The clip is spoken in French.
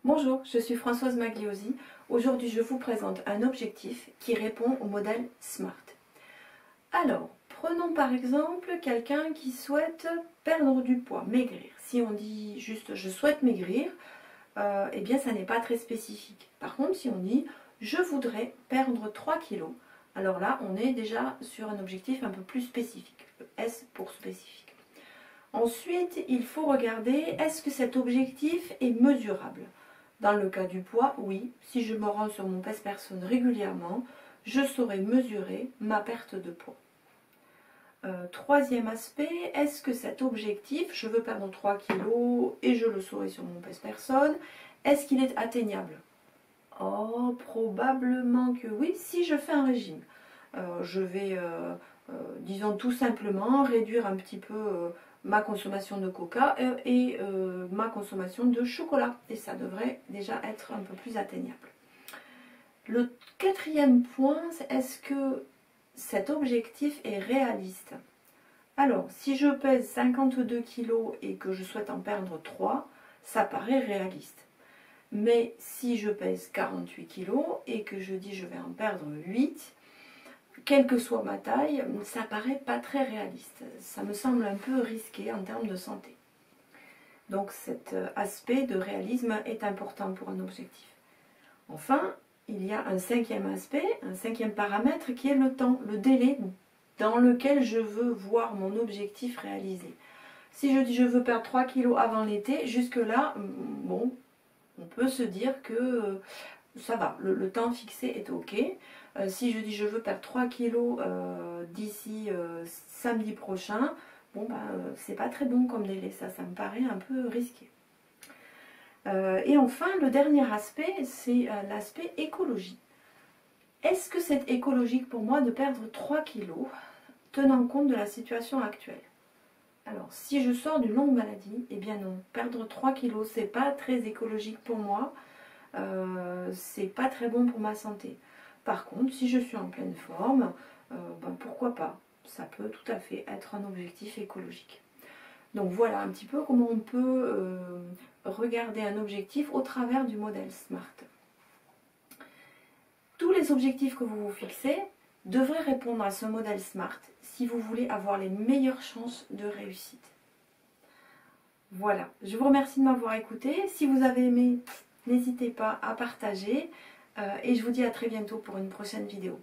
Bonjour, je suis Françoise Magliosi. Aujourd'hui, je vous présente un objectif qui répond au modèle SMART. Alors, prenons par exemple quelqu'un qui souhaite perdre du poids, maigrir. Si on dit juste « je souhaite maigrir », eh bien, ça n'est pas très spécifique. Par contre, si on dit « je voudrais perdre 3 kilos », alors là, on est déjà sur un objectif un peu plus spécifique, le S pour spécifique. Ensuite, il faut regarder, est-ce que cet objectif est mesurable ? Dans le cas du poids, oui, si je me rends sur mon pèse-personne régulièrement, je saurai mesurer ma perte de poids. Troisième aspect, est-ce que cet objectif, je veux perdre 3 kilos et je le saurai sur mon pèse-personne, est-ce qu'il est atteignable? Oh, probablement que oui, si je fais un régime. Je vais, disons tout simplement, réduire un petit peu ma consommation de coca et ma consommation de chocolat. Et ça devrait déjà être un peu plus atteignable. Le quatrième point, c'est est-ce que cet objectif est réaliste? Alors, si je pèse 52 kg et que je souhaite en perdre 3, ça paraît réaliste. Mais si je pèse 48 kg et que je dis je vais en perdre 8, quelle que soit ma taille, ça paraît pas très réaliste. Ça me semble un peu risqué en termes de santé. Donc cet aspect de réalisme est important pour un objectif. Enfin, il y a un cinquième aspect, un cinquième paramètre qui est le temps, le délai dans lequel je veux voir mon objectif réalisé. Si je dis je veux perdre 3 kg avant l'été, jusque-là, bon, on peut se dire que ça va, le temps fixé est ok. Si je dis je veux perdre 3 kg d'ici samedi prochain, bon ben c'est pas très bon comme délai, ça me paraît un peu risqué. Et enfin, le dernier aspect, c'est l'aspect écologie. Est-ce que c'est écologique pour moi de perdre 3 kg tenant compte de la situation actuelle? Alors, si je sors d'une longue maladie, eh bien non, perdre 3 kg, c'est pas très écologique pour moi, c'est pas très bon pour ma santé. Par contre, si je suis en pleine forme, ben pourquoi pas? Ça peut tout à fait être un objectif écologique. Donc voilà un petit peu comment on peut regarder un objectif au travers du modèle SMART. Tous les objectifs que vous vous fixez devraient répondre à ce modèle SMART si vous voulez avoir les meilleures chances de réussite. Voilà, je vous remercie de m'avoir écouté. Si vous avez aimé, n'hésitez pas à partager et je vous dis à très bientôt pour une prochaine vidéo.